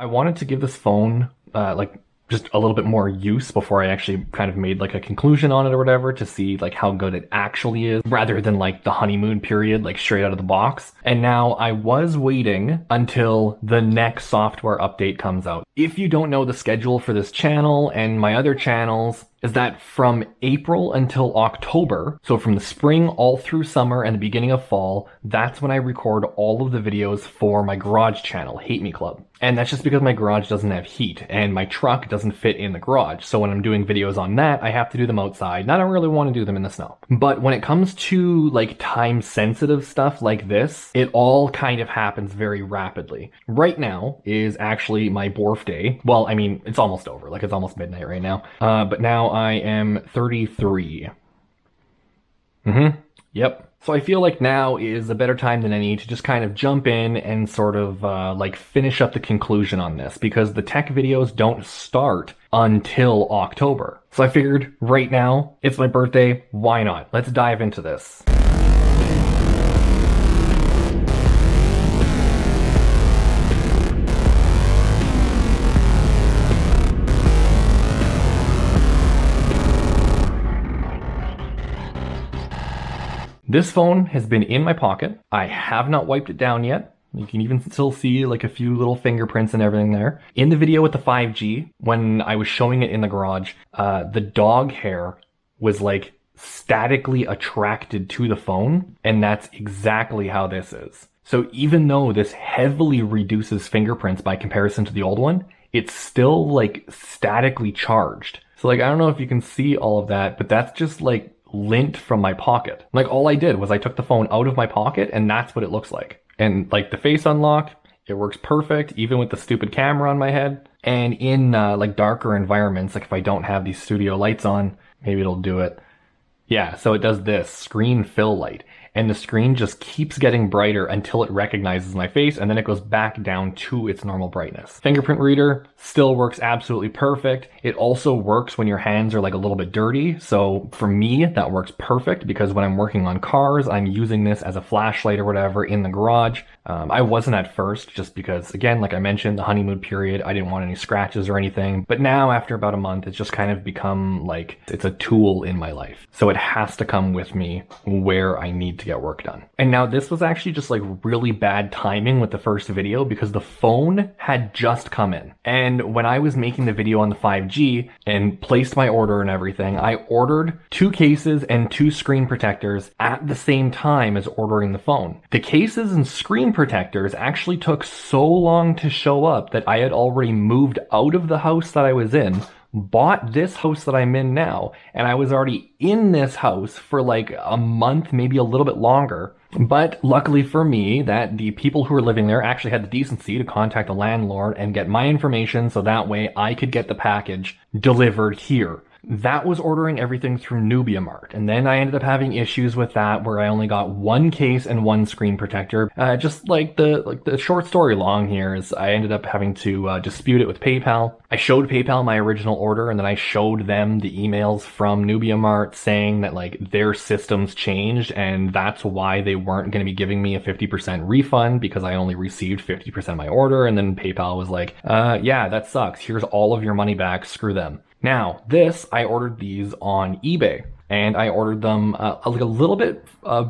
I wanted to give this phone just a little bit more use before I actually kind of made like a conclusion on it or whatever to see like how good it actually is rather than like the honeymoon period like straight out of the box. And now I was waiting until the next software update comes out. If you don't know the schedule for this channel and my other channels, is that from April until October, so from the spring all through summer and the beginning of fall, that's when I record all of the videos for my garage channel, Hate Me Club. And that's just because my garage doesn't have heat and my truck doesn't fit in the garage. So when I'm doing videos on that, I have to do them outside and I don't really want to do them in the snow. But when it comes to like time sensitive stuff like this, it all kind of happens very rapidly. Right now is actually my birthday. Well, I mean, it's almost over. Like it's almost midnight right now. But now I am 33. Yep. So I feel like now is a better time than any to just kind of jump in and sort of like finish up the conclusion on this because the tech videos don't start until October. So I figured right now, it's my birthday, why not? Let's dive into this. This phone has been in my pocket. I have not wiped it down yet. You can even still see like a few little fingerprints and everything there. In the video with the 5G, when I was showing it in the garage, the dog hair was like statically attracted to the phone, and that's exactly how this is. So even though this heavily reduces fingerprints by comparison to the old one, it's still like statically charged. So like, I don't know if you can see all of that, but that's just like lint from my pocket. Like all I did was I took the phone out of my pocket and that's what it looks like. And like the face unlock, it works perfect even with the stupid camera on my head. And in like darker environments, like if I don't have these studio lights on, maybe it'll do it. Yeah, so it does this screen fill light. And the screen just keeps getting brighter until it recognizes my face, and then it goes back down to its normal brightness. Fingerprint reader still works absolutely perfect. It also works when your hands are like a little bit dirty. So for me, that works perfect because when I'm working on cars, I'm using this as a flashlight or whatever in the garage. I wasn't at first just because, again, like I mentioned, the honeymoon period, I didn't want any scratches or anything. But now after about a month, it's just kind of become like it's a tool in my life. So it has to come with me where I need to get work done. And now this was actually just like really bad timing with the first video because the phone had just come in. And when I was making the video on the 5G and placed my order and everything, I ordered 2 cases and 2 screen protectors at the same time as ordering the phone. The cases and screen protectors actually took so long to show up that I had already moved out of the house that I was in, bought this house that I'm in now, and I was already in this house for like a month, maybe a little bit longer. But luckily for me, that the people who were living there actually had the decency to contact the landlord and get my information so that way I could get the package delivered here. That was ordering everything through Nubia Mart, and then I ended up having issues with that where I only got 1 case and 1 screen protector. Just like the short story long here is I ended up having to dispute it with PayPal. I showed PayPal my original order, and then I showed them the emails from Nubia Mart saying that like their systems changed and that's why they weren't going to be giving me a 50% refund because I only received 50% of my order. And then PayPal was like, yeah, that sucks. Here's all of your money back. Screw them. Now, I ordered these on eBay, and I ordered them like a little bit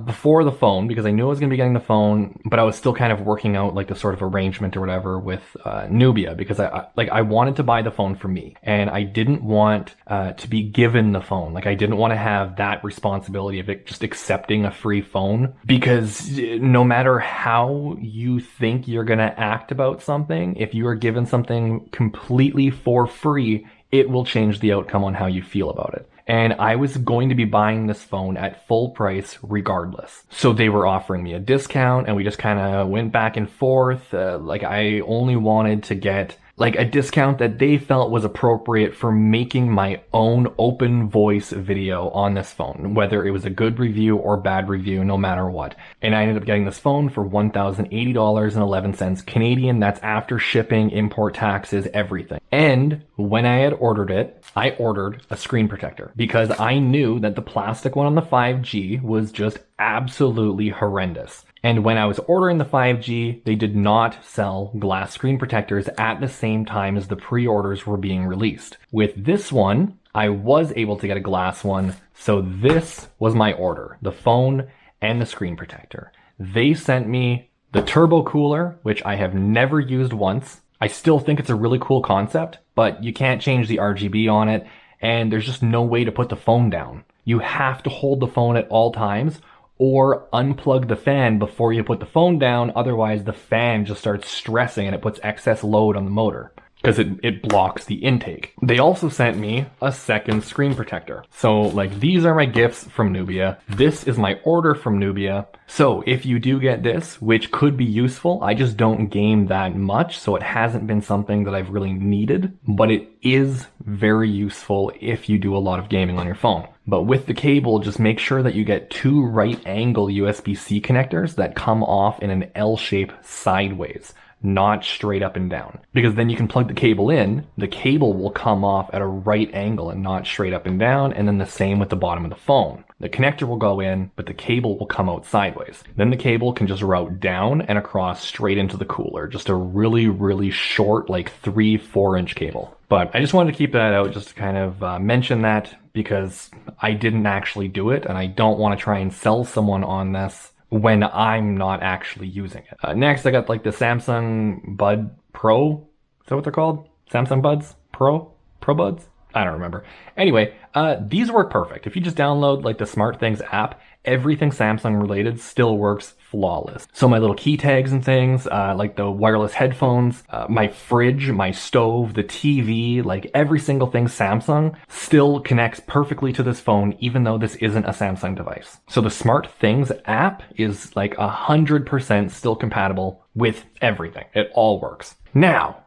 before the phone because I knew I was going to be getting the phone, but I was still kind of working out like the sort of arrangement or whatever with Nubia because I wanted to buy the phone for me, and I didn't want to be given the phone. Like I didn't want to have that responsibility of it just accepting a free phone because no matter how you think you're going to act about something, if you are given something completely for free, it will change the outcome on how you feel about it. And I was going to be buying this phone at full price regardless. So they were offering me a discount and we just kind of went back and forth. Like I only wanted to get like a discount that they felt was appropriate for making my own open voice video on this phone, whether it was a good review or bad review, no matter what. And I ended up getting this phone for $1,080.11 Canadian. That's after shipping, import taxes, everything. And when I had ordered it, I ordered a screen protector because I knew that the plastic one on the 5G was just absolutely horrendous. And when I was ordering the 5G, they did not sell glass screen protectors at the same time as the pre-orders were being released. With this one, I was able to get a glass one, so this was my order, the phone and the screen protector. They sent me the turbo cooler, which I have never used once. I still think it's a really cool concept, but you can't change the RGB on it, and there's just no way to put the phone down. You have to hold the phone at all times, or unplug the fan before you put the phone down, otherwise the fan just starts stressing and it puts excess load on the motor because it blocks the intake. They also sent me a second screen protector. So like these are my gifts from Nubia. This is my order from Nubia. So if you do get this, which could be useful, I just don't game that much, so it hasn't been something that I've really needed, but it is very useful if you do a lot of gaming on your phone. But with the cable, just make sure that you get 2 right angle USB-C connectors that come off in an L shape sideways, not straight up and down. Because then you can plug the cable in, the cable will come off at a right angle and not straight up and down, and then the same with the bottom of the phone. The connector will go in, but the cable will come out sideways. Then the cable can just route down and across straight into the cooler. Just a really, really short, like 3-4 inch cable. But I just wanted to keep that out just to kind of mention that, because I didn't actually do it, and I don't want to try and sell someone on this when I'm not actually using it. Next, I got like the Samsung Bud Pro. Is that what they're called? Samsung Buds? Pro Buds? I don't remember. Anyway, these work perfect. If you just download like the SmartThings app, everything Samsung related still works flawless. So my little key tags and things, like the wireless headphones, my fridge, my stove, the TV, like every single thing Samsung still connects perfectly to this phone, even though this isn't a Samsung device. So the SmartThings app is like 100% still compatible with everything. It all works. Now,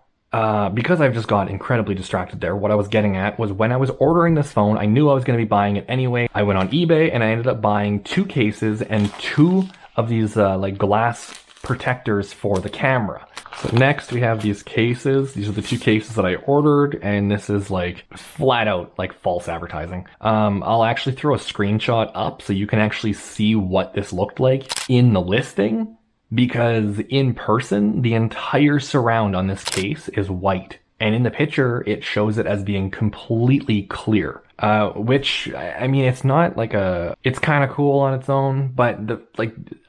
because I've just got incredibly distracted there, what I was getting at was when I was ordering this phone, I knew I was going to be buying it anyway. I went on eBay and I ended up buying 2 cases and 2 of these like glass protectors for the camera. So next we have these cases. These are the 2 cases that I ordered, and this is like flat out like false advertising. I'll actually throw a screenshot up so you can actually see what this looked like in the listing. Because in person, the entire surround on this case is white. And in the picture, it shows it as being completely clear. Which, I mean, it's not like it's kind of cool on its own, but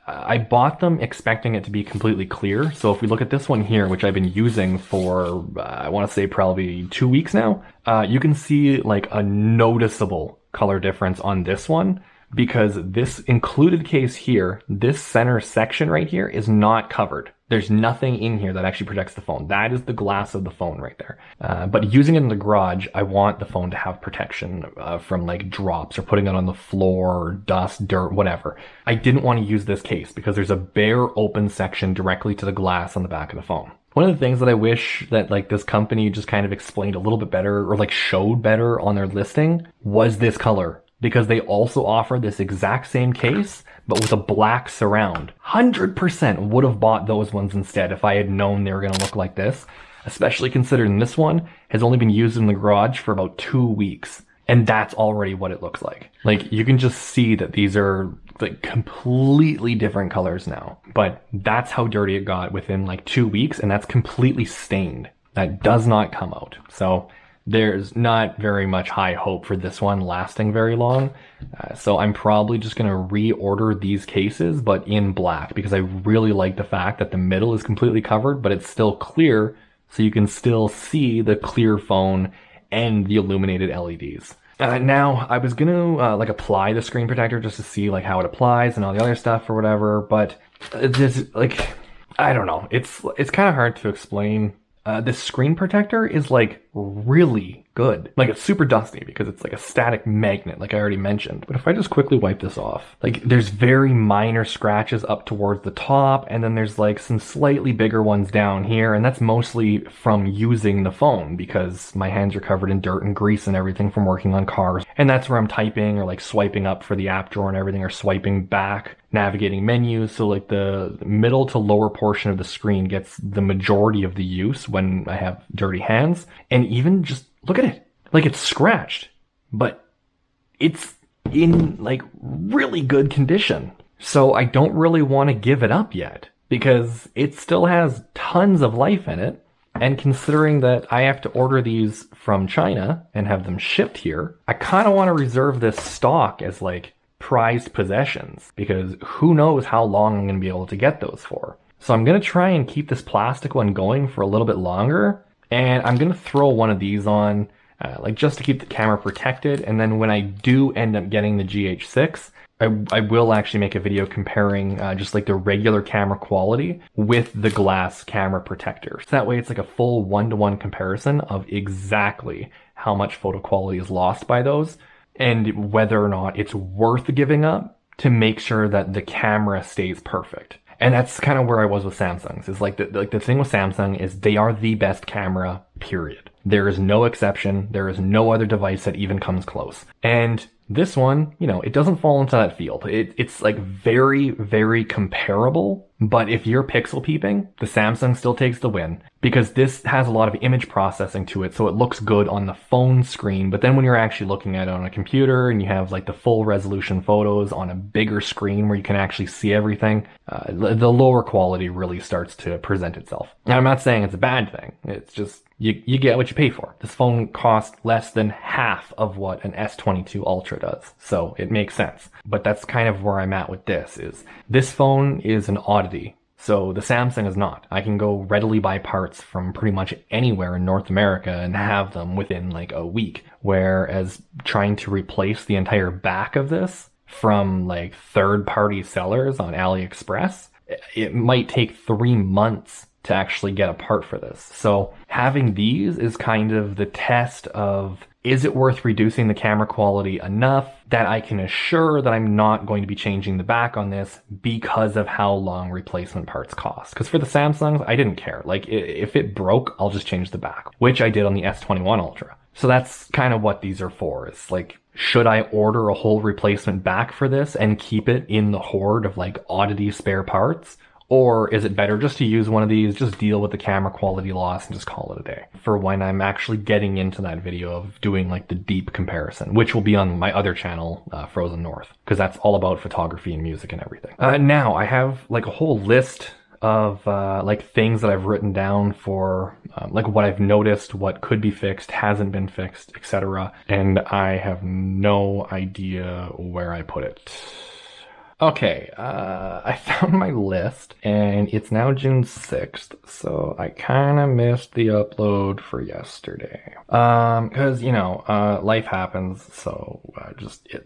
I bought them expecting it to be completely clear. So if we look at this one here, which I've been using for, I want to say probably 2 weeks now, you can see like a noticeable color difference on this one. Because this included case here, this center section right here is not covered. There's nothing in here that actually protects the phone. That is the glass of the phone right there. But using it in the garage, I want the phone to have protection from like drops or putting it on the floor or dust, dirt, whatever. I didn't want to use this case because there's a bare open section directly to the glass on the back of the phone. One of the things that I wish that like this company just kind of explained a little bit better or like showed better on their listing was this color. Because they also offer this exact same case, but with a black surround. 100% would have bought those ones instead if I had known they were going to look like this, especially considering this one has only been used in the garage for about 2 weeks. And that's already what it looks like. Like, you can just see that these are like completely different colors now. But that's how dirty it got within like 2 weeks, and that's completely stained. That does not come out. So there's not very much high hope for this one lasting very long. So I'm probably just going to reorder these cases, but in black, because I really like the fact that the middle is completely covered, but it's still clear, so you can still see the clear phone and the illuminated LEDs. Now, I was going to like apply the screen protector just to see like how it applies and all the other stuff or whatever, but it's just like, I don't know. It's kind of hard to explain. This screen protector is like really good. Like, it's super dusty because it's like a static magnet, like I already mentioned. But if I just quickly wipe this off, like there's very minor scratches up towards the top, and then there's like some slightly bigger ones down here, and that's mostly from using the phone because my hands are covered in dirt and grease and everything from working on cars. And that's where I'm typing or like swiping up for the app drawer and everything, or swiping back, navigating menus. So like the middle to lower portion of the screen gets the majority of the use when I have dirty hands. And even just look at it, like it's scratched, but it's in like really good condition. So I don't really want to give it up yet because it still has tons of life in it. And considering that I have to order these from China and have them shipped here, I kind of want to reserve this stock as like prized possessions because who knows how long I'm going to be able to get those for. So I'm going to try and keep this plastic one going for a little bit longer. And I'm going to throw one of these on like just to keep the camera protected. And then when I do end up getting the GH6, I will actually make a video comparing just like the regular camera quality with the glass camera protector. So that way it's like a full one-to-one comparison of exactly how much photo quality is lost by those and whether or not it's worth giving up to make sure that the camera stays perfect. And that's kind of where I was with Samsung's. Is like the thing with Samsung is they are the best camera, period. There is no exception. There is no other device that even comes close. And this one, you know, it doesn't fall into that field. It's like very, very comparable. But if you're pixel peeping, the Samsung still takes the win because this has a lot of image processing to it. So it looks good on the phone screen. But then when you're actually looking at it on a computer and you have like the full resolution photos on a bigger screen where you can actually see everything, the lower quality really starts to present itself. And I'm not saying it's a bad thing. It's just you get what you pay for. This phone costs less than half of what an S22 Ultra does. So it makes sense. But that's kind of where I'm at with this is this phone is an oddity. So the Samsung is not. I can go readily buy parts from pretty much anywhere in North America and have them within like a week. Whereas trying to replace the entire back of this from like third-party sellers on AliExpress, it might take 3 months to actually get a part for this. So having these is kind of the test of, is it worth reducing the camera quality enough that I can assure that I'm not going to be changing the back on this because of how long replacement parts cost? Because for the Samsungs, I didn't care. Like if it broke, I'll just change the back, which I did on the S21 Ultra. So that's kind of what these are for. It's like, should I order a whole replacement back for this and keep it in the hoard of like oddity spare parts? Or is it better just to use one of these, just deal with the camera quality loss and just call it a day? For when I'm actually getting into that video of doing like the deep comparison, which will be on my other channel, Frozen North, because that's all about photography and music and everything. Now I have like a whole list of like things that I've written down for like what I've noticed, what could be fixed, hasn't been fixed, etc. And I have no idea where I put it. Okay, I found my list, and it's now June 6th, so I kind of missed the upload for yesterday. Because, you know, life happens, so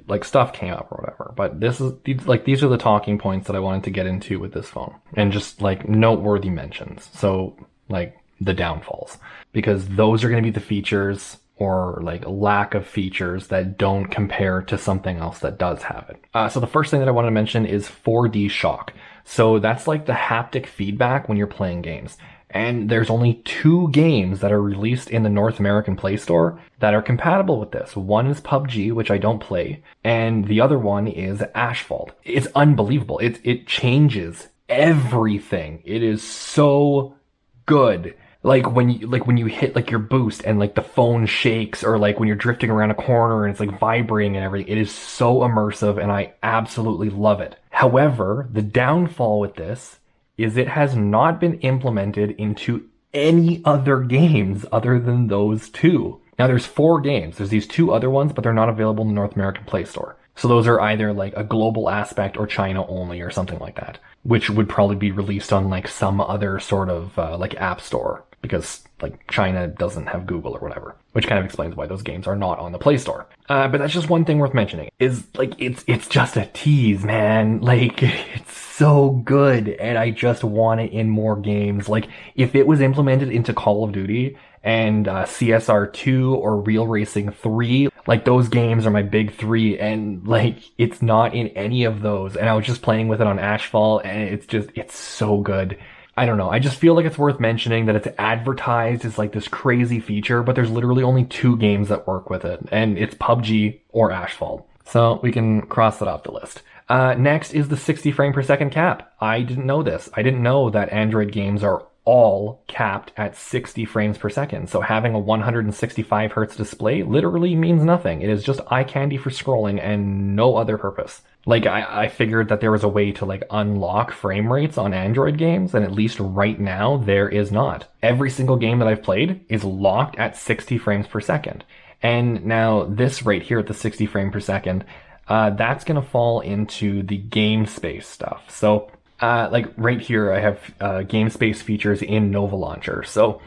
like stuff came up or whatever. But these are the talking points that I wanted to get into with this phone, and just like noteworthy mentions. So like the downfalls, because those are going to be the features or like lack of features that don't compare to something else that does have it. So the first thing that I want to mention is 4D shock. So that's like the haptic feedback when you're playing games. And there's only 2 games that are released in the North American Play Store that are compatible with this. One is PUBG, which I don't play, and the other one is Asphalt. It's unbelievable. It changes everything. It is so good. Like when you hit like your boost and like the phone shakes, or like when you're drifting around a corner and it's like vibrating and everything. It is so immersive and I absolutely love it. However, the downfall with this is it has not been implemented into any other games other than those 2. Now there's 4 games. There's these 2 other ones, but they're not available in the North American Play Store. So those are either like a global aspect or China only or something like that, which would probably be released on like some other sort of like app store. Because like China doesn't have Google or whatever, which kind of explains why those games are not on the Play Store. But that's just one thing worth mentioning is like, it's just a tease, man. Like it's so good and I just want it in more games. Like if it was implemented into Call of Duty and CSR 2 or Real Racing 3, like those games are my big 3 and like it's not in any of those. And I was just playing with it on Asphalt and it's so good. I don't know. I just feel like it's worth mentioning that it's advertised as like this crazy feature, but there's literally only 2 games that work with it, and it's PUBG or Asphalt. So we can cross that off the list. Next is the 60 frame per second cap. I didn't know this. I didn't know that Android games are all capped at 60 frames per second. So having a 165 hertz display literally means nothing. It is just eye candy for scrolling and no other purpose. Like I figured that there was a way to like unlock frame rates on Android games, and at least right now there is not. Every single game that I've played is locked at 60 frames per second. And now this right here at the 60 frame per second, that's going to fall into the game space stuff. So like right here, I have game space features in Nova Launcher. So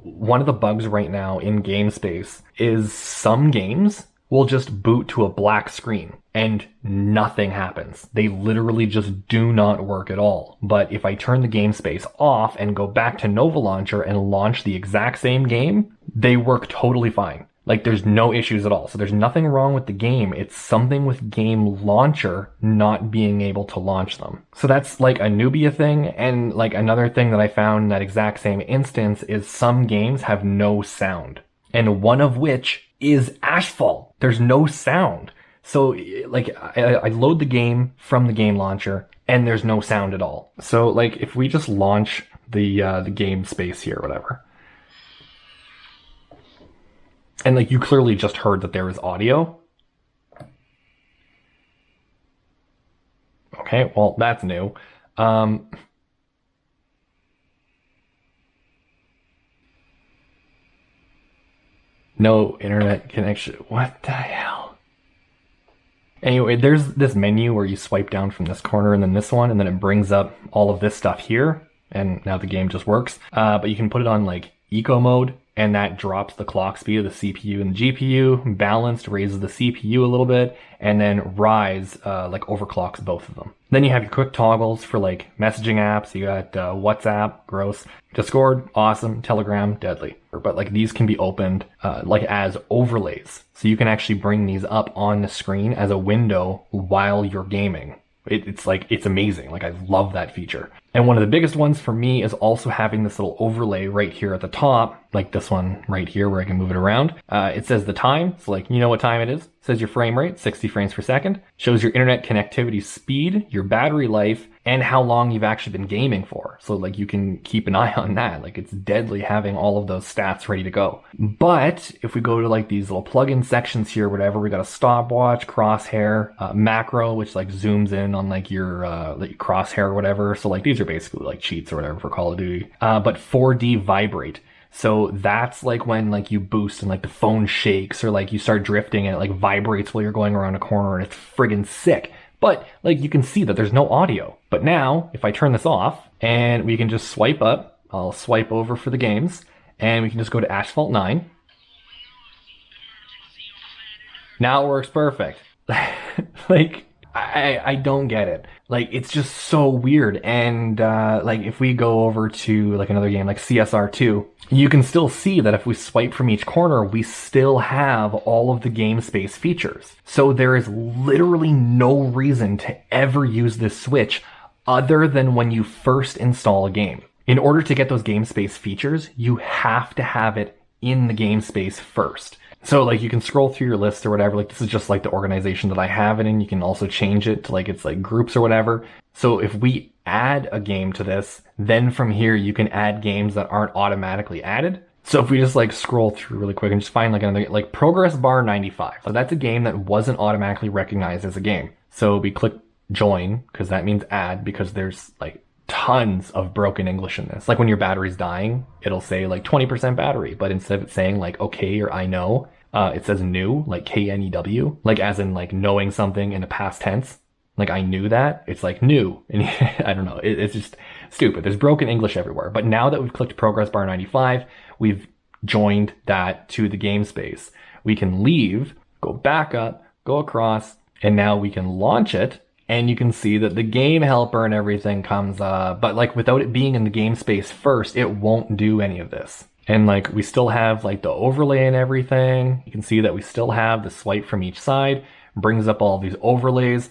one of the bugs right now in game space is some games will just boot to a black screen and nothing happens. They literally just do not work at all. But if I turn the game space off and go back to Nova Launcher and launch the exact same game, they work totally fine. Like there's no issues at all. So there's nothing wrong with the game. It's something with Game Launcher not being able to launch them. So that's like a Nubia thing. And like another thing that I found in that exact same instance is some games have no sound. And one of which is Asphalt. There's no sound. So like I load the game from the Game Launcher and there's no sound at all. So like if we just launch the game space here, whatever. And like you clearly just heard that there is audio. Okay, well that's new. No internet connection. What the hell? Anyway, there's this menu where you swipe down from this corner and then this one, and then it brings up all of this stuff here. And now the game just works. But you can put it on like eco mode, and that drops the clock speed of the CPU and the GPU. Balanced raises the CPU a little bit, and then rise like overclocks both of them. Then you have your quick toggles for like messaging apps. You got WhatsApp, gross. Discord, awesome. Telegram, deadly. But like these can be opened like as overlays. So you can actually bring these up on the screen as a window while you're gaming. It's like, it's amazing. Like I love that feature. And one of the biggest ones for me is also having this little overlay right here at the top, like this one right here where I can move it around. It says the time. So like, you know what time it is. It says your frame rate, 60 frames per second. Shows your internet connectivity speed, your battery life, and how long you've actually been gaming for. So like you can keep an eye on that. Like it's deadly having all of those stats ready to go. But if we go to like these little plugin sections here, whatever, we got a stopwatch, crosshair, macro, which like zooms in on like your crosshair or whatever. So like these are basically like cheats or whatever for Call of Duty. But 4D vibrate. So that's like when like you boost and like the phone shakes or like you start drifting and it like vibrates while you're going around a corner, and it's friggin' sick. But like you can see that there's no audio. But now if I turn this off and we can just swipe up, I'll swipe over for the games and we can just go to Asphalt 9. Now it works perfect. Like I don't get it. Like it's just so weird. And like if we go over to like another game like CSR2, you can still see that if we swipe from each corner, we still have all of the game space features. So there is literally no reason to ever use this switch other than when you first install a game. In order to get those game space features, you have to have it in the game space first. So like you can scroll through your list or whatever. Like this is just like the organization that I have it in. You can also change it to like it's like groups or whatever. So if we add a game to this, then from here you can add games that aren't automatically added. So if we just like scroll through really quick and just find like another, like Progress Bar 95. So that's a game that wasn't automatically recognized as a game. So we click join because that means add, because there's like tons of broken English in this. Like when your battery's dying, it'll say like 20% battery, but instead of it saying like okay or I know, it says new, like KNEW, like as in like knowing something in the past tense. Like I knew that. It's like new. And I don't know. It's just stupid. There's broken English everywhere. But now that we've clicked Progress Bar 95, we've joined that to the game space. We can leave, go back up, go across, and now we can launch it. And you can see that the game helper and everything comes up. But like without it being in the game space first, it won't do any of this. And like we still have like the overlay and everything. You can see that we still have the swipe from each side, brings up all these overlays.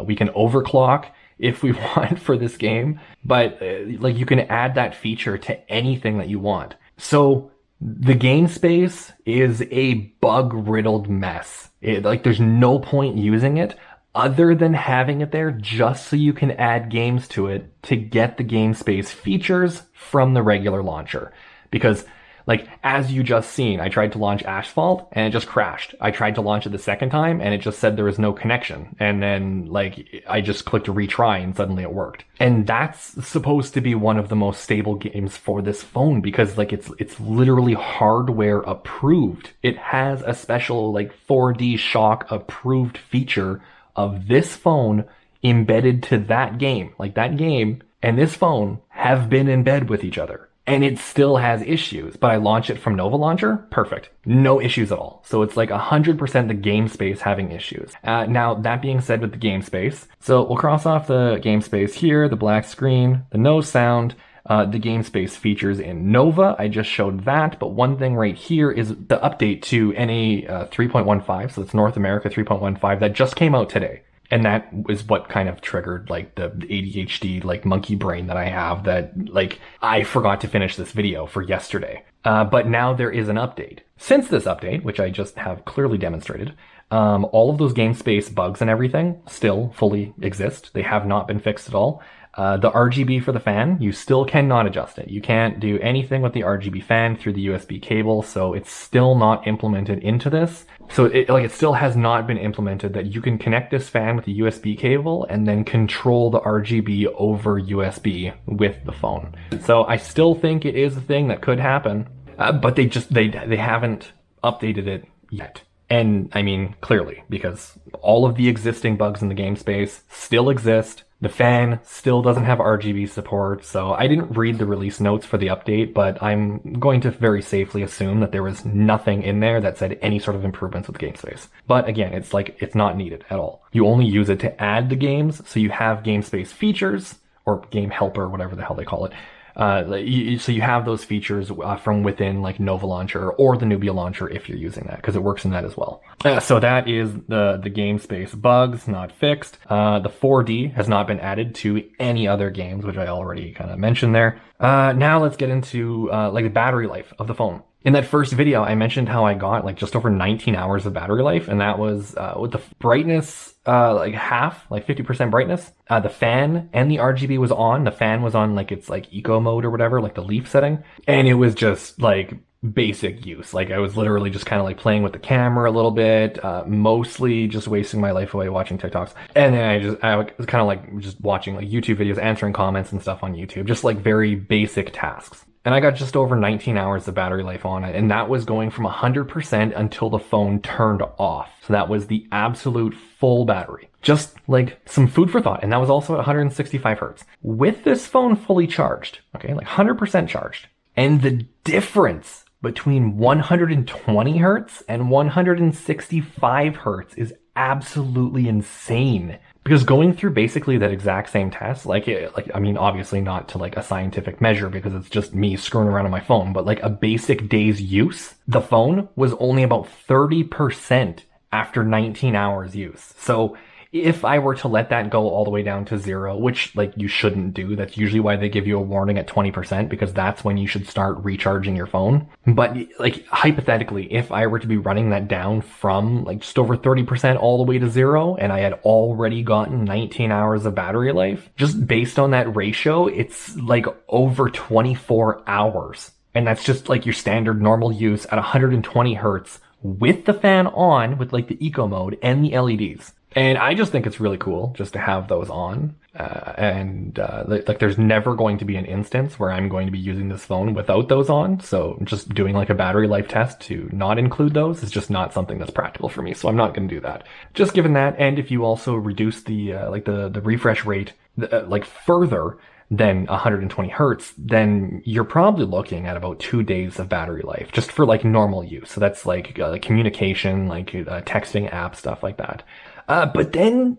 We can overclock if we want for this game, but like you can add that feature to anything that you want. So the game space is a bug riddled mess. Like there's no point using it other than having it there just so you can add games to it to get the game space features from the regular launcher. Because, like, as you just seen, I tried to launch Asphalt and it just crashed. I tried to launch it the second time and it just said there was no connection. And then, like, I just clicked retry and suddenly it worked. And that's supposed to be one of the most stable games for this phone because, like, it's literally hardware approved. It has a special, like, 4D shock approved feature of this phone embedded to that game. Like, that game and this phone have been in bed with each other. And it still has issues, but I launch it from Nova Launcher, perfect. No issues at all. So it's like 100% the game space having issues. Now, that being said with the game space, so we'll cross off the game space here, the black screen, the no sound, the game space features in Nova. I just showed that, but one thing right here is the update to NA 3.15, so it's North America 3.15, that just came out today. And that is what kind of triggered, like, the ADHD, like, monkey brain that I have that, like, I forgot to finish this video for yesterday. But now there is an update. Since this update, which I just have clearly demonstrated, all of those game space bugs and everything still fully exist. They have not been fixed at all. The RGB for the fan, you still cannot adjust it. You can't do anything with the RGB fan through the USB cable, so it's still not implemented into this. So it still has not been implemented that you can connect this fan with a USB cable and then control the RGB over USB with the phone. So I still think it is a thing that could happen, but they haven't updated it yet. And I mean, clearly, because all of the existing bugs in the game space still exist. The fan still doesn't have RGB support, so I didn't read the release notes for the update, but I'm going to very safely assume that there was nothing in there that said any sort of improvements with game space. But again, it's not needed at all. You only use it to add the games, so you have game space features, or game helper, whatever the hell they call it. So you have those features from within, like, Nova Launcher or the Nubia Launcher if you're using that, because it works in that as well. So that is the game space bugs not fixed. The 4D has not been added to any other games, which I already kind of mentioned there. Now let's get into like the battery life of the phone. In that first video, I mentioned how I got like just over 19 hours of battery life, and that was with the brightness like half, like 50% brightness. The fan and the RGB was on. The fan was on like its like eco mode or whatever, like the leaf setting, and it was just like basic use. Like I was literally just kind of like playing with the camera a little bit, mostly just wasting my life away watching TikToks. And then I was kind of like just watching like YouTube videos, answering comments and stuff on YouTube, just like very basic tasks. And I got just over 19 hours of battery life on it. And that was going from 100% until the phone turned off. So that was the absolute full battery. Just like some food for thought. And that was also at 165 hertz. With this phone fully charged, okay, like 100% charged. And the difference between 120 hertz and 165 hertz is absolutely insane. Because going through basically that exact same test, I mean, obviously not to like a scientific measure because it's just me screwing around on my phone, but like a basic day's use, the phone was only about 30% after 19 hours use. So if I were to let that go all the way down to 0, which like you shouldn't do, that's usually why they give you a warning at 20%, because that's when you should start recharging your phone. But like hypothetically, if I were to be running that down from like just over 30% all the way to 0, and I had already gotten 19 hours of battery life, just based on that ratio, it's like over 24 hours. And that's just like your standard normal use at 120 hertz with the fan on, with like the eco mode and the LEDs. And I just think it's really cool just to have those on. Like there's never going to be an instance where I'm going to be using this phone without those on. So just doing like a battery life test to not include those is just not something that's practical for me. So I'm not going to do that. Just given that, and if you also reduce the the refresh rate like further than 120 hertz, then you're probably looking at about 2 days of battery life just for like normal use. So that's like communication, like texting apps, stuff like that. But then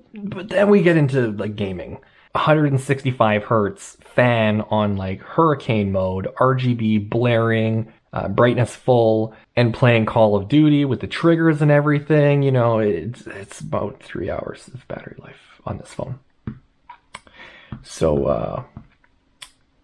we get into like gaming. 165 hertz fan on like hurricane mode, RGB blaring, brightness full, and playing Call of Duty with the triggers and everything. You know, it's about 3 hours of battery life on this phone. So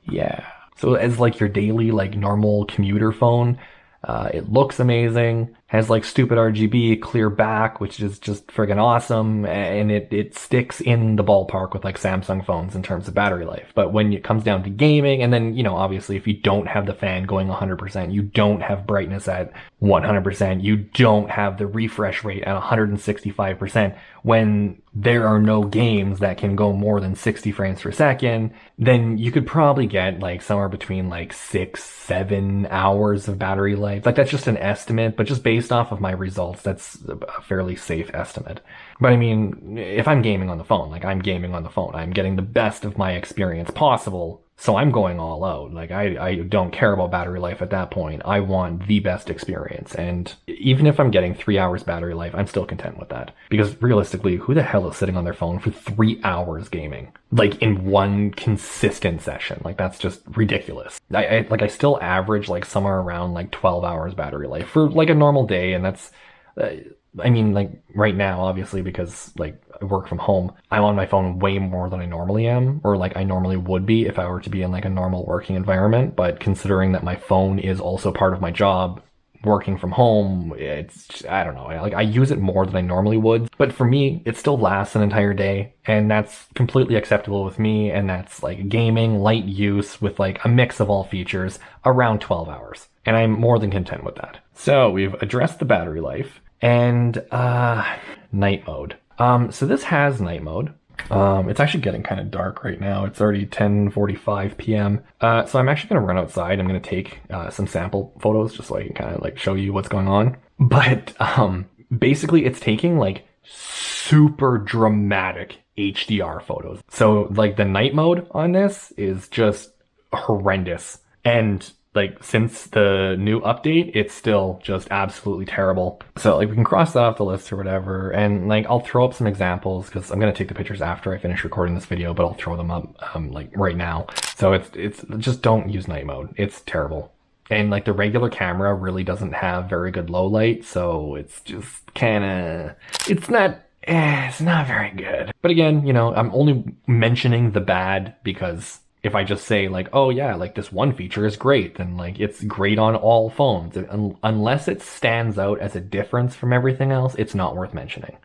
yeah. So as like your daily like normal commuter phone, it looks amazing. has like stupid RGB, clear back, which is just friggin' awesome, and it sticks in the ballpark with like Samsung phones in terms of battery life. But when it comes down to gaming, and then, obviously if you don't have the fan going 100%, you don't have brightness at 100%, you don't have the refresh rate at 165%, when there are no games that can go more than 60 frames per second, then you could probably get like somewhere between like 6-7 hours of battery life. Like that's just an estimate, but just based off of my results, that's a fairly safe estimate. But I mean, if I'm gaming on the phone, like I'm gaming on the phone, I'm getting the best of my experience possible. So I'm going all out. Like I don't care about battery life at that point. I want the best experience. And even if I'm getting 3 hours battery life, I'm still content with that. Because realistically, who the hell is sitting on their phone for 3 hours gaming? Like in one consistent session? Like that's just ridiculous. I still average like somewhere around like 12 hours battery life for like a normal day. And that's, I mean, like right now, obviously, because like I work from home, I'm on my phone way more than I normally am, or like I normally would be if I were to be in like a normal working environment. But considering that my phone is also part of my job, working from home, it's, I don't know, like I use it more than I normally would. But for me, it still lasts an entire day, and that's completely acceptable with me. And that's like gaming, light use with like a mix of all features around 12 hours. And I'm more than content with that. So we've addressed the battery life. And night mode. So this has night mode. It's actually getting kind of dark right now. It's already 10:45 p.m. So I'm actually going to run outside. I'm going to take some sample photos just so I can kind of like show you what's going on. But basically it's taking like super dramatic HDR photos. So like the night mode on this is just horrendous. And like since the new update, it's still just absolutely terrible. So like we can cross that off the list or whatever. And like I'll throw up some examples because I'm going to take the pictures after I finish recording this video, but I'll throw them up like right now. So it's just don't use night mode. It's terrible. And like the regular camera really doesn't have very good low light. So it's just kind of, it's not very good. But again, I'm only mentioning the bad because if I just say like, oh yeah, like this one feature is great, then like it's great on all phones. Unless it stands out as a difference from everything else, it's not worth mentioning.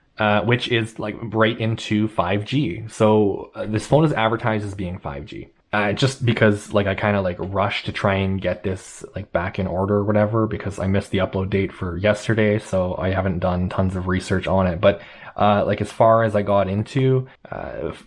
Which is like right into 5G. So this phone is advertised as being 5G. Just because like I kind of like rushed to try and get this like back in order or whatever, because I missed the upload date for yesterday, so I haven't done tons of research on it. But like as far as I got into,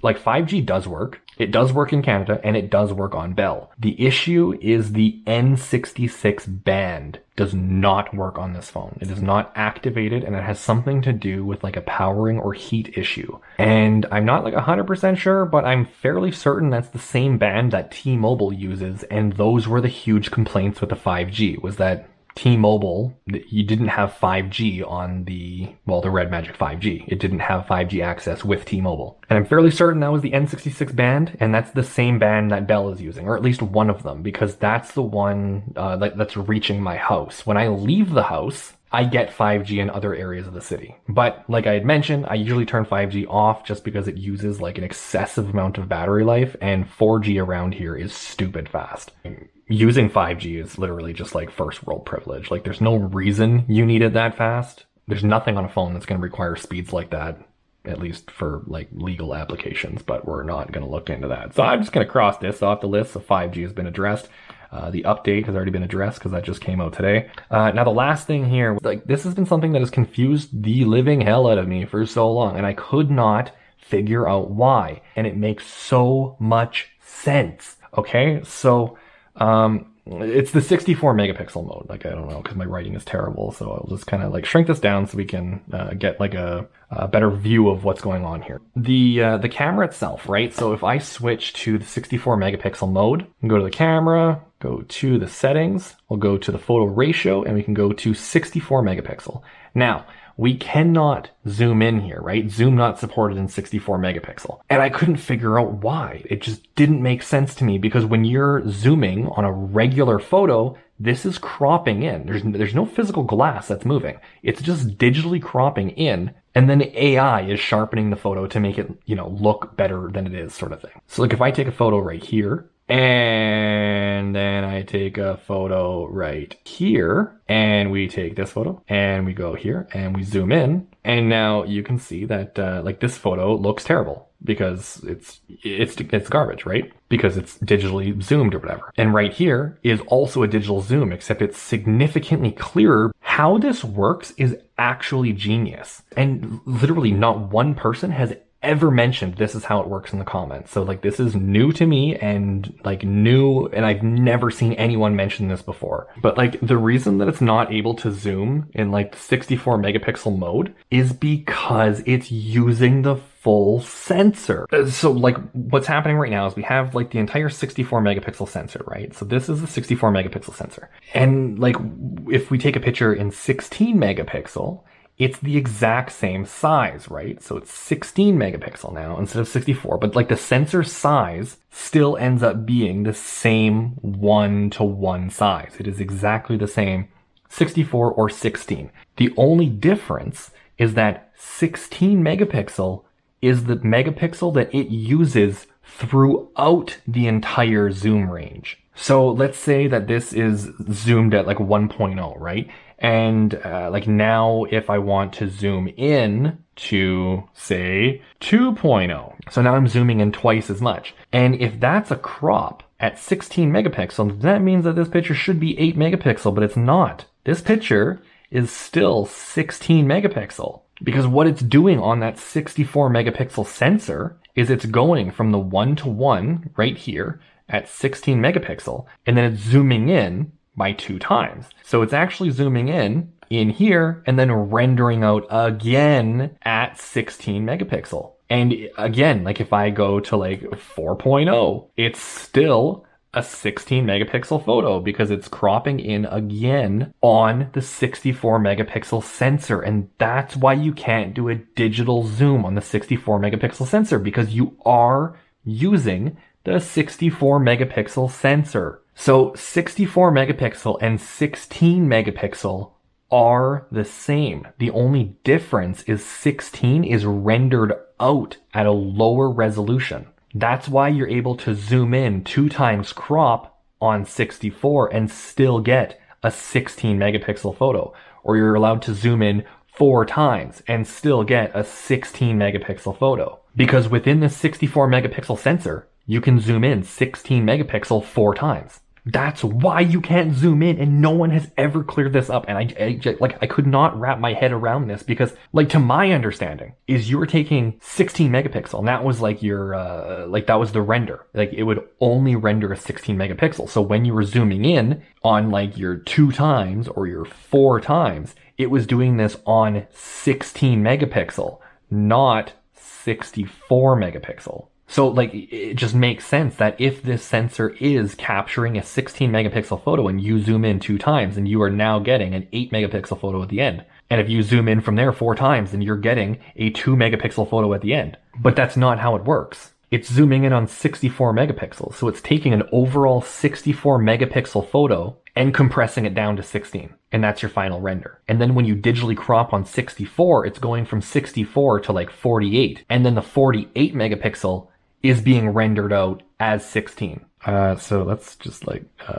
like 5G does work. It does work in Canada and it does work on Bell. The issue is the N66 band does not work on this phone. It is not activated, and it has something to do with like a powering or heat issue. And I'm not like 100% sure, but I'm fairly certain that's the same band that T-Mobile uses. And those were the huge complaints with the 5G, was that T-Mobile, you didn't have 5G on the Red Magic 5G. It didn't have 5G access with T-Mobile. And I'm fairly certain that was the N66 band, and that's the same band that Bell is using, or at least one of them, because that's the one that's reaching my house. When I leave the house, I get 5G in other areas of the city. But like I had mentioned, I usually turn 5G off just because it uses like an excessive amount of battery life, and 4G around here is stupid fast. Using 5G is literally just like first world privilege. Like there's no reason you need it that fast. There's nothing on a phone that's going to require speeds like that, at least for like legal applications, but we're not going to look into that. So I'm just going to cross this off the list. So 5G has been addressed. The update has already been addressed because that just came out today. Now the last thing here, like this has been something that has confused the living hell out of me for so long, and I could not figure out why. And it makes so much sense. Okay, so it's the 64 megapixel mode. Like, I don't know, because my writing is terrible. So I'll just kind of like shrink this down so we can get like a better view of what's going on here. The camera itself, right? So if I switch to the 64 megapixel mode, and go to the camera, go to the settings, we'll go to the photo ratio, and we can go to 64 megapixel. Now, we cannot zoom in here, right? Zoom not supported in 64 megapixel. And I couldn't figure out why. It just didn't make sense to me, because when you're zooming on a regular photo, this is cropping in. There's no physical glass that's moving. It's just digitally cropping in, and then AI is sharpening the photo to make it, look better than it is, sort of thing. So like if I take a photo right here, And then I take a photo right here, and we take this photo and we go here and we zoom in. And now you can see that like this photo looks terrible because it's garbage, right? Because it's digitally zoomed or whatever. And right here is also a digital zoom, except it's significantly clearer. How this works is actually genius. And literally not one person has ever mentioned this is how it works in the comments. So like this is new to me and I've never seen anyone mention this before. But like the reason that it's not able to zoom in like the 64 megapixel mode is because it's using the full sensor. So like what's happening right now is we have like the entire 64 megapixel sensor, right? So this is a 64 megapixel sensor. And like if we take a picture in 16 megapixel, it's the exact same size, right? So it's 16 megapixel now instead of 64, but like the sensor size still ends up being the same 1-to-1 size. It is exactly the same 64 or 16. The only difference is that 16 megapixel is the megapixel that it uses throughout the entire zoom range. So let's say that this is zoomed at like 1.0, right? And like now if I want to zoom in to say 2.0, so now I'm zooming in twice as much. And if that's a crop at 16 megapixels, that means that this picture should be 8 megapixel, but it's not. This picture is still 16 megapixel because what it's doing on that 64 megapixel sensor is it's going from the 1-to-1 right here at 16 megapixel, and then it's zooming in by 2 times. So it's actually zooming in here and then rendering out again at 16 megapixel. And again, like if I go to like 4.0, it's still a 16 megapixel photo because it's cropping in again on the 64 megapixel sensor. And that's why you can't do a digital zoom on the 64 megapixel sensor, because you are using the 64 megapixel sensor. So 64 megapixel and 16 megapixel are the same. The only difference is 16 is rendered out at a lower resolution. That's why you're able to zoom in 2 times crop on 64 and still get a 16 megapixel photo. Or you're allowed to zoom in 4 times and still get a 16 megapixel photo. Because within the 64 megapixel sensor, you can zoom in 16 megapixel 4 times. That's why you can't zoom in, and no one has ever cleared this up. And I could not wrap my head around this because, like, to my understanding, is you were taking 16 megapixel, and that was like your, that was the render. Like, it would only render a 16 megapixel. So when you were zooming in on like your 2 times or your 4 times, it was doing this on 16 megapixel, not 64 megapixel. So like it just makes sense that if this sensor is capturing a 16 megapixel photo and you zoom in 2 times, and you are now getting an 8 megapixel photo at the end. And if you zoom in from there 4 times, then you're getting a 2 megapixel photo at the end. But that's not how it works. It's zooming in on 64 megapixels. So it's taking an overall 64 megapixel photo and compressing it down to 16. And that's your final render. And then when you digitally crop on 64, it's going from 64 to like 48. And then the 48 megapixel is being rendered out as 16. So let's just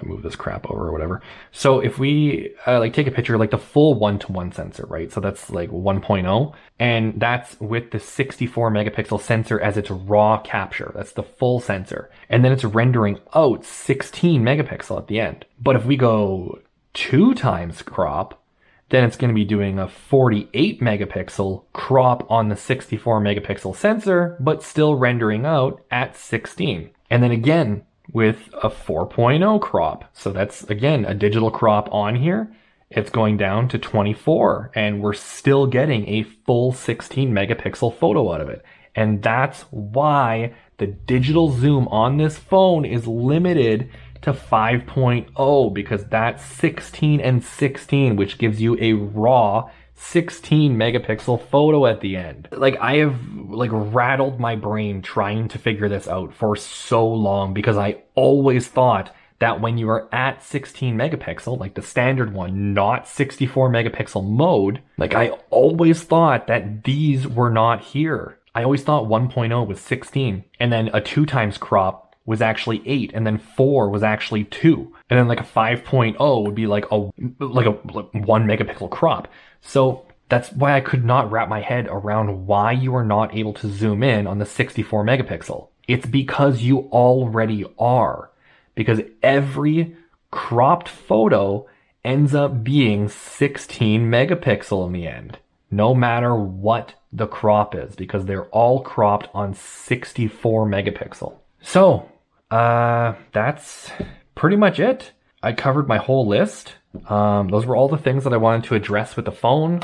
move this crap over or whatever. So if we take a picture like the full 1-to-1 sensor, right? So that's like 1.0, and that's with the 64 megapixel sensor as its raw capture. That's the full sensor. And then it's rendering out 16 megapixel at the end. But if we go 2 times crop, then it's going to be doing a 48 megapixel crop on the 64 megapixel sensor, but still rendering out at 16. And then again, with a 4.0 crop. So that's, again, a digital crop on here. It's going down to 24, and we're still getting a full 16 megapixel photo out of it. And that's why the digital zoom on this phone is limited to 5.0, because that's 16 and 16, which gives you a raw 16 megapixel photo at the end. Like, I have rattled my brain trying to figure this out for so long, because I always thought that when you are at 16 megapixel, like the standard one, not 64 megapixel mode, like I always thought that these were not here. I always thought 1.0 was 16, and then a 2 times crop was actually 8, and then 4 was actually 2. And then like a 5.0 would be like a 1 megapixel crop. So that's why I could not wrap my head around why you are not able to zoom in on the 64 megapixel. It's because you already are. Because every cropped photo ends up being 16 megapixel in the end, no matter what the crop is, because they're all cropped on 64 megapixel. So, that's pretty much it. I covered my whole list. Those were all the things that I wanted to address with the phone,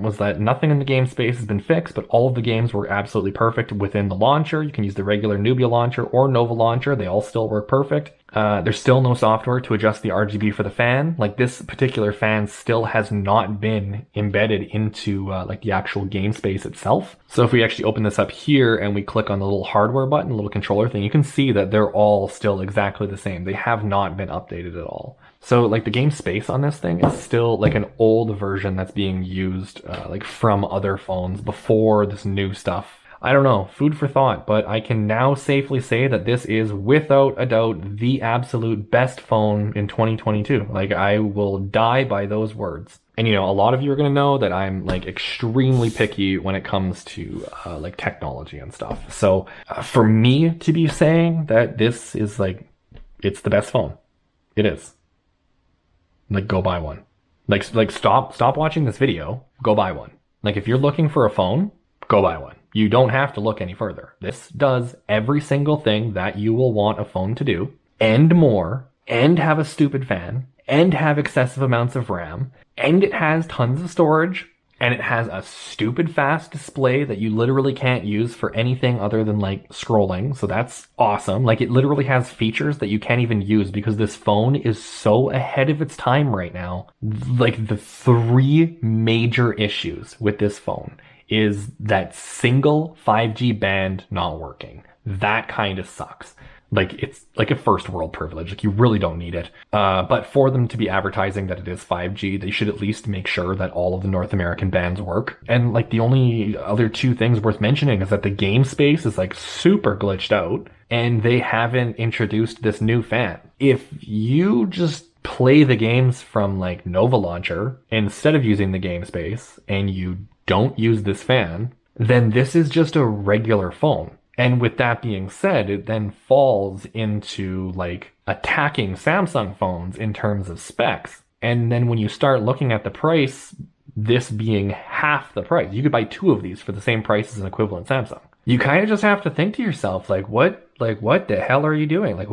was that nothing in the game space has been fixed, but all of the games were absolutely perfect within the launcher. You can use the regular Nubia launcher or Nova launcher. They all still work perfect. There's still no software to adjust the RGB for the fan. Like, this particular fan still has not been embedded into like the actual game space itself. So if we actually open this up here and we click on the little hardware button, the little controller thing, you can see that they're all still exactly the same. They have not been updated at all. So like the game space on this thing is still like an old version that's being used like from other phones before this new stuff. I don't know, food for thought, but I can now safely say that this is without a doubt the absolute best phone in 2022. Like, I will die by those words. And, you know, a lot of you are going to know that I'm like extremely picky when it comes to like technology and stuff. So for me to be saying that this is like, it's the best phone, it is. Like, go buy one. Like stop watching this video, go buy one. Like, if you're looking for a phone, go buy one. You don't have to look any further. This does every single thing that you will want a phone to do, and more, and have a stupid fan, and have excessive amounts of RAM, and it has tons of storage, and it has a stupid fast display that you literally can't use for anything other than like scrolling. So that's awesome. Like, it literally has features that you can't even use because this phone is so ahead of its time right now. Like, the 3 major issues with this phone is that single 5G band not working. That kind of sucks. Like, it's like a first world privilege. Like, you really don't need it. But for them to be advertising that it is 5G, they should at least make sure that all of the North American bands work. And like, the only other 2 things worth mentioning is that the game space is like super glitched out, and they haven't introduced this new fan. If you just play the games from like Nova Launcher instead of using the game space, and you don't use this fan, then this is just a regular phone. And with that being said, it then falls into like attacking Samsung phones in terms of specs. And then when you start looking at the price, this being half the price, you could buy 2 of these for the same price as an equivalent Samsung. You kind of just have to think to yourself, like, what the hell are you doing? Like,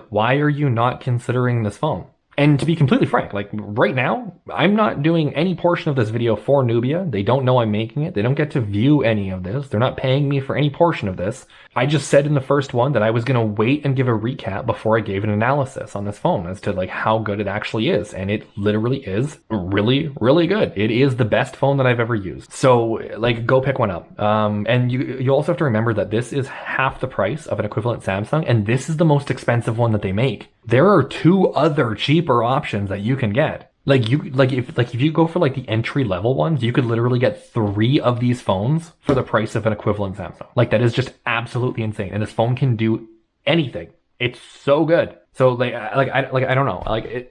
why are you not considering this phone? And to be completely frank, like right now, I'm not doing any portion of this video for Nubia. They don't know I'm making it. They don't get to view any of this. They're not paying me for any portion of this. I just said in the first one that I was going to wait and give a recap before I gave an analysis on this phone as to like how good it actually is. And it literally is really, really good. It is the best phone that I've ever used. So like, go pick one up. And you also have to remember that this is half the price of an equivalent Samsung, and this is the most expensive one that they make. There are 2 other cheaper options that you can get. If you go for like the entry level ones, you could literally get 3 of these phones for the price of an equivalent Samsung. Like, that is just absolutely insane. And this phone can do anything. It's so good. So I don't know.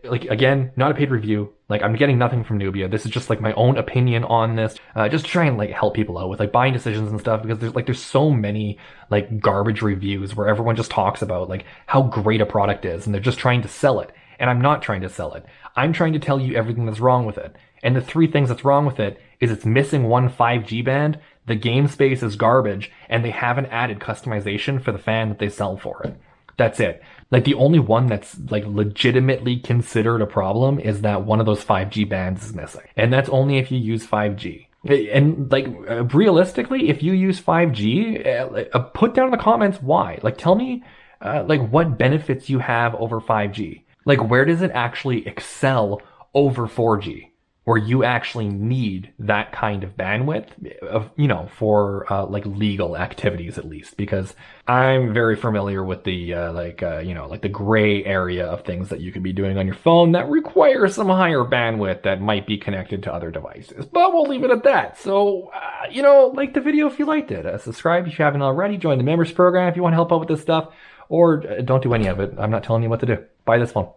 Again, not a paid review. Like, I'm getting nothing from Nubia. This is just like my own opinion on this. Just to try and like help people out with like buying decisions and stuff, because there's so many like garbage reviews where everyone just talks about like how great a product is, and they're just trying to sell it. And I'm not trying to sell it. I'm trying to tell you everything that's wrong with it. And the 3 things that's wrong with it is it's missing 1 5G band, the game space is garbage, and they haven't added customization for the fan that they sell for it. That's it. Like, the only one that's like legitimately considered a problem is that one of those 5G bands is missing. And that's only if you use 5G. And like, realistically, if you use 5G, put down in the comments why. Like, tell me like what benefits you have over 5G. Like, where does it actually excel over 4G? where you actually need that kind of bandwidth of, you know, for like legal activities at least, because I'm very familiar with the you know, like the gray area of things that you could be doing on your phone that require some higher bandwidth that might be connected to other devices. But we'll leave it at that. So, you know, like the video if you liked it. Subscribe if you haven't already. Join the members program if you want to help out with this stuff. Or don't do any of it. I'm not telling you what to do. Buy this phone.